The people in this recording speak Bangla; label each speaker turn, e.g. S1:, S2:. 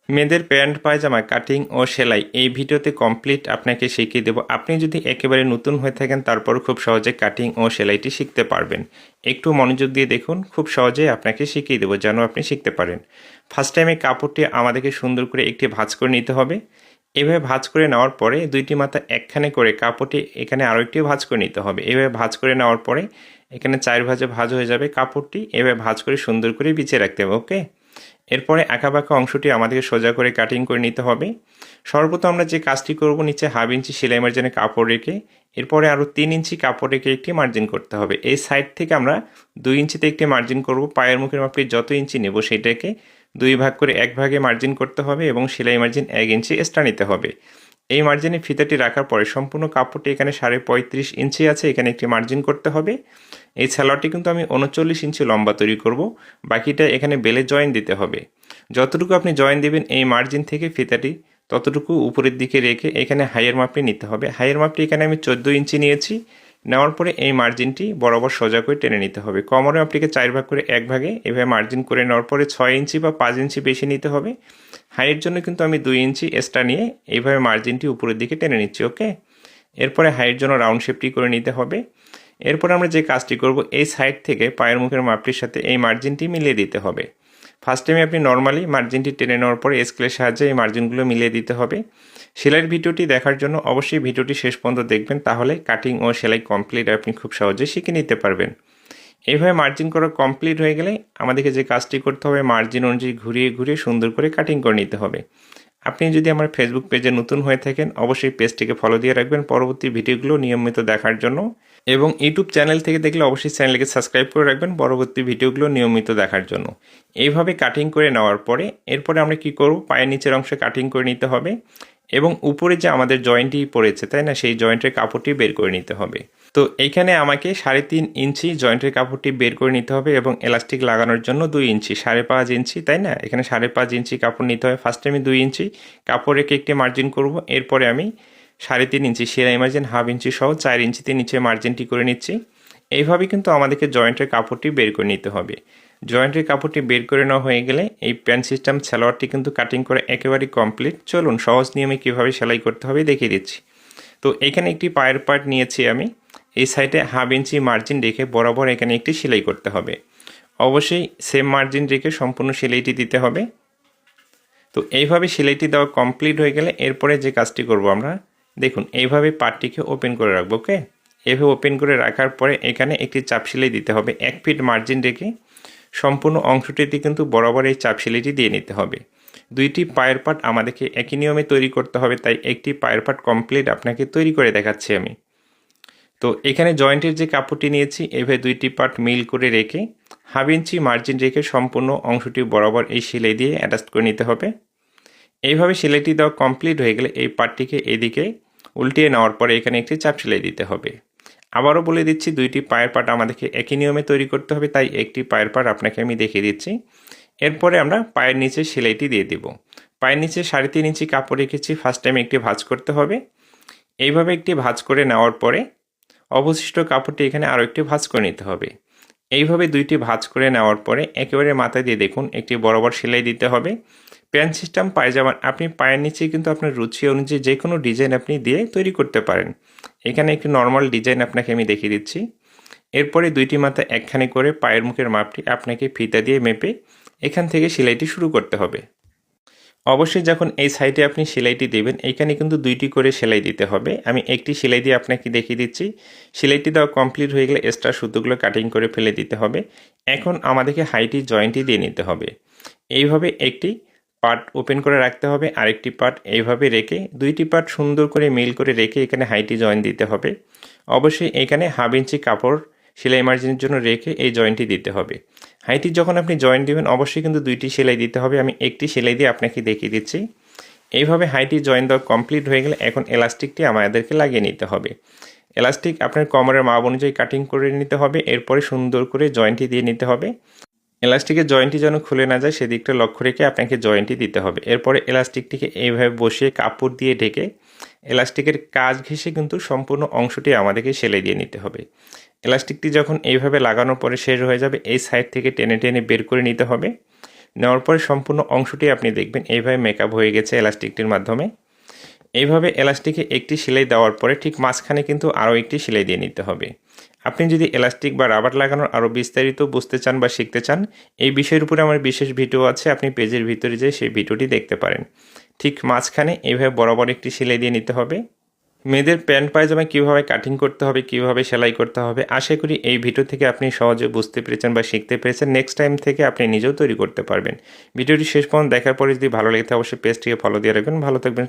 S1: মেয়েদের প্যান্ট পায়জামা কাটিং ও সেলাই এই ভিডিওতে কমপ্লিট আপনাকে শিখিয়ে দেব। আপনি যদি একেবারে নতুন হয়ে থাকেন তারপর খুব সহজে কাটিং ও সেলাইটি শিখতে পারবেন। একটু মনোযোগ দিয়ে দেখুন, খুব সহজেই আপনাকে শিখিয়ে দেবো যেন আপনি শিখতে পারেন। ফার্স্ট টাইমে কাপড়টি আমাদেরকে সুন্দর করে একটি ভাঁজ করে নিতে হবে। এভাবে ভাঁজ করে নেওয়ার পরে দুইটি মাথা একখানে করে কাপড়টি এখানে আরও একটি ভাঁজ করে নিতে হবে। এভাবে ভাঁজ করে নেওয়ার পরে এখানে 4 ভাঁজে ভাঁজ হয়ে যাবে কাপড়টি। এভাবে ভাঁজ করে সুন্দর করে বিছিয়ে রাখতে হবে। ওকে, এরপরে আঁকাবাঁকা অংশটি আমাদেরকে সোজা করে কাটিং করে নিতে হবে। সর্বপ্রথম আমরা যে কাজটি করব, নিচে 1/2 ইঞ্চি সেলাই মার্জিনে কাপড় রেখে এরপরে আরও 3 ইঞ্চি কাপড় রেখে একটি মার্জিন করতে হবে। এই সাইড থেকে আমরা 2 ইঞ্চিতে একটি মার্জিন করব। পায়ের মুখের মাপটি যত ইঞ্চি নেব সেটাকে 2 ভাগ করে 1 ভাগে মার্জিন করতে হবে এবং সেলাই মার্জিন 1 ইঞ্চি এক্সট্রা নিতে হবে। এই মার্জিনে ফিতাটি রাখার পরে সম্পূর্ণ কাপড়টি এখানে 35.5 ইঞ্চি আছে, এখানে একটি মার্জিন করতে হবে। এই সালোয়ারটি কিন্তু আমি 39 ইঞ্চি লম্বা তৈরি করব, বাকিটা এখানে বেলে জয়েন দিতে হবে। যতটুকু আপনি জয়েন দিবেন এই মার্জিন থেকে ফিতাটি ততটুকু উপরের দিকে রেখে এখানে হাইয়ের মাপটি নিতে হবে। হাইয়ের মাপটি এখানে আমি 14 ইঞ্চি নিয়েছি। নেওয়ার পরে এই মার্জিনটি বরাবর সোজা করে টেনে নিতে হবে। কোমরের মাপটিকে 4 ভাগ করে 1 ভাগে এভাবে মার্জিন করে নেওয়ার পরে 6 ইঞ্চি বা 5 ইঞ্চি বেশি নিতে হবে। হাইয়ের জন্য কিন্তু আমি 2 ইঞ্চি এক্সট্রা নিয়ে এইভাবে মার্জিনটি উপরের দিকে টেনে নিচ্ছি। ওকে, এরপরে হাইয়ের জন্য রাউন্ড শেপটি করে নিতে হবে। এরপর আমরা যে কাজটি করব, এই সাইড থেকে পায়ের মুখের মাপটির সাথে এই মার্জিনটি মিলিয়ে দিতে হবে। ফার্স্ট টাইমে আপনি নর্মালি মার্জিনটি টেনে নেওয়ার পরে স্কেলের সাহায্যে এই মার্জিনগুলো মিলিয়ে দিতে হবে। সেলাইয়ের ভিডিওটি দেখার জন্য অবশ্যই ভিডিওটি শেষ পর্যন্ত দেখবেন, তাহলে কাটিং ও সেলাই কমপ্লিট আপনি খুব সহজেই শিখে নিতে পারবেন। এইভাবে মার্জিন করা কমপ্লিট হয়ে গেলে আমাদেরকে যে কাজটি করতে হবে, মার্জিন অনুযায়ী ঘুরিয়ে ঘুরিয়ে সুন্দর করে কাটিং করে নিতে হবে। আপনি যদি আমার ফেসবুক পেজে নতুন হয়ে থাকেন অবশ্যই পেজটিকে ফলো দিয়ে রাখবেন পরবর্তী ভিডিওগুলো নিয়মিত দেখার জন্য, এবং ইউটিউব চ্যানেল থেকে দেখলে অবশ্যই চ্যানেলকে সাবস্ক্রাইব করে রাখবেন পরবর্তী ভিডিওগুলো নিয়মিত দেখার জন্য। এইভাবে কাটিং করে নেওয়ার পরে এরপরে আমরা কি করব, পায়ের নিচের অংশে কাটিং করে নিতে হবে এবং উপরে যে আমাদের জয়েন্টটি পড়েছে তাই না, সেই জয়েন্টের কাপড়টি বের করে নিতে হবে। তো এইখানে আমাকে 3.5 ইঞ্চি জয়েন্টের কাপড়টি বের করে নিতে হবে এবং এলাস্টিক লাগানোর জন্য 2 ইঞ্চি, 5.5 ইঞ্চি তাই না, এখানে 5.5 ইঞ্চি কাপড় নিতে হবে। ফার্স্টে আমি 2 ইঞ্চি কাপড় রেখে একটি মার্জিন করব। এরপরে আমি 3.5 ইঞ্চি সেলাই মার্জিন 1/2 ইঞ্চি সহ 4 ইঞ্চিতে নিচে মার্জিনটি করে নিচ্ছি। এইভাবে কিন্তু আমাদেরকে জয়েন্টের কাপড়টি বের করে নিতে হবে। জয়েন্টের কাপড়টি বের করে নেওয়া হয়ে গেলে এই প্যান্ট সিস্টেম সালোয়ারটি কিন্তু কাটিং করে একেবারেই কমপ্লিট। চলুন সহজ নিয়মে কীভাবে সেলাই করতে হবে দেখিয়ে দিচ্ছি। তো এখানে একটি পায়ের পার্ট নিয়েছি আমি, এই সাইডে 1/2 ইঞ্চি মার্জিন রেখে বরাবর এখানে একটি সেলাই করতে হবে। অবশ্যই সেম মার্জিন রেখে সম্পূর্ণ সেলাইটি দিতে হবে। তো এইভাবে সেলাইটি দেওয়া কমপ্লিট হয়ে গেলে এরপরে যে কাজটি করব আমরা, দেখুন এইভাবে পার্টটিকে ওপেন করে রাখবো। ওকে, এভাবে ওপেন করে রাখার পরে এখানে একটি চাপ সেলাই দিতে হবে। 1 ফিট মার্জিন রেখে সম্পূর্ণ অংশটিতে কিন্তু বরাবর এই চাপ সেলাইটি দিয়ে নিতে হবে। দুইটি পায়ের পার্ট আমাদেরকে একই নিয়মে তৈরি করতে হবে, তাই একটি পায়ের পার্ট কমপ্লিট আপনাকে তৈরি করে দেখাচ্ছি আমি। তো এখানে জয়েন্টের যে কাপড়টি নিয়েছি এভাবে দুইটি পার্ট মিল করে রেখে 1/2 ইঞ্চি মার্জিন রেখে সম্পূর্ণ অংশটি বরাবর এই সেলাই দিয়ে অ্যাটাচ করে নিতে হবে। এইভাবে সেলাইটি দেওয়া কমপ্লিট হয়ে গেলে এই পার্টটিকে এদিকে উল্টিয়ে নেওয়ার পরে এখানে একটি চাপ সেলাই দিতে হবে। আবারও বলে দিচ্ছি, দুইটি পায়ের পার্ট আমাদেরকে একই নিয়মে তৈরি করতে হবে, তাই একটি পায়ের পার্ট আপনাকে আমি দেখিয়ে দিচ্ছি। এরপরে আমরা পায়ের নিচে সেলাইটি দিয়ে দেব। পায়ের নিচে 3.5 ইঞ্চি কাপড় রেখেছি, ফার্স্ট টাইম একটি ভাঁজ করতে হবে। এইভাবে একটি ভাঁজ করে নেওয়ার পরে অবশিষ্ট কাপড়টি এখানে আরও একটি ভাঁজ করে নিতে হবে। এইভাবে দুইটি ভাঁজ করে নেওয়ার পরে একেবারে মাথায় দিয়ে দেখুন একটি বরাবর সেলাই দিতে হবে। প্যান্ট সিস্টেম পায়জামা আপনি পায়ের নিচে কিন্তু আপনার রুচি অনুযায়ী যে কোনো ডিজাইন আপনি দিয়ে তৈরি করতে পারেন। এখানে একটি নর্মাল ডিজাইন আপনাকে আমি দেখিয়ে দিচ্ছি। এরপরে দুইটি মাথা একখানে করে পায়ের মুখের মাপটি আপনাকে ফিতা দিয়ে মেপে এখান থেকে সেলাইটি শুরু করতে হবে। অবশ্যই যখন এই সাইডে আপনি সেলাইটি দেবেন এইখানে কিন্তু 2টি করে সেলাই দিতে হবে। আমি একটি সেলাই দিয়ে আপনাকে দেখিয়ে দিচ্ছি। সেলাইটি দেওয়া কমপ্লিট হয়ে গেলে এক্সট্রা সুতোগুলো কাটিং করে ফেলে দিতে হবে। এখন আমাদেরকে হাইটি জয়েন্টটি দিয়ে নিতে হবে। এইভাবে একটি পার্ট ওপেন করে রাখতে হবে, আরেকটি পার্ট এইভাবে রেখে দুইটি পার্ট সুন্দর করে মিল করে রেখে এখানে হাইটি জয়েন্ট দিতে হবে। অবশ্যই এখানে 1/2 ইঞ্চি কাপড় সেলাই মার্জিনের জন্য রেখে এই জয়েন্টটি দিতে হবে। হাইটি যখন আপনি জয়েন্ট দিবেন অবশ্যই কিন্তু 2টি সেলাই দিতে হবে। আমি একটি সেলাই দিয়ে আপনাকে দেখিয়ে দিচ্ছি। এইভাবে হাইটি জয়েন্ট দেওয়া কমপ্লিট হয়ে গেলে এখন এলাস্টিকটি আমাদেরকে লাগিয়ে নিতে হবে। এলাস্টিক আপনার কোমরের মাপ অনুযায়ী কাটিং করে নিতে হবে। এরপরে সুন্দর করে জয়েন্টটি দিয়ে নিতে হবে। এলাস্টিকের জয়েন্টটি যেন খুলে না যায় সেদিকটা লক্ষ্য রেখে আপনাকে জয়েন্টটি দিতে হবে। এরপরে এলাস্টিকটিকে এইভাবে বসিয়ে কাপড় দিয়ে ঢেকে এলাস্টিকের কাজ ঘেঁষে কিন্তু সম্পূর্ণ অংশটি আমাদেরকে সেলাই দিয়ে নিতে হবে। এলাস্টিকটি যখন এইভাবে লাগানোর পরে শেষ হয়ে যাবে এই সাইড থেকে টেনে টেনে বের করে নিতে হবে। নেওয়ার পরে সম্পূর্ণ অংশটি আপনি দেখবেন এইভাবে মেকআপ হয়ে গেছে এলাস্টিকটির মাধ্যমে। এইভাবে এলাস্টিকে একটি সেলাই দেওয়ার পরে ঠিক মাঝখানে কিন্তু আরও একটি সেলাই দিয়ে নিতে হবে। আপনি যদি এলাস্টিক বা রাবার লাগানোর আরও বিস্তারিত বুঝতে চান বা শিখতে চান, এই বিষয়ের উপরে আমার বিশেষ ভিডিও আছে, আপনি পেজের ভিতরে যেয়ে সেই ভিডিওটি দেখতে পারেন। ঠিক মাঝখানে এইভাবে বরাবর একটি সেলাই দিয়ে নিতে হবে। মেয়েদের প্যান্ট পায়জামা কীভাবে কাটিং করতে হবে, কীভাবে সেলাই করতে হবে, আশা করি এই ভিডিও থেকে আপনি সহজে বুঝতে পেরেছেন বা শিখতে পেরেছেন। নেক্সট টাইম থেকে আপনি নিজেও তৈরি করতে পারবেন। ভিডিওটি শেষ পর্যন্ত দেখার পরে যদি ভালো লেগে থাকে অবশ্যই পেজটিকে ফলো দিয়ে রাখবেন। ভালো থাকবেন।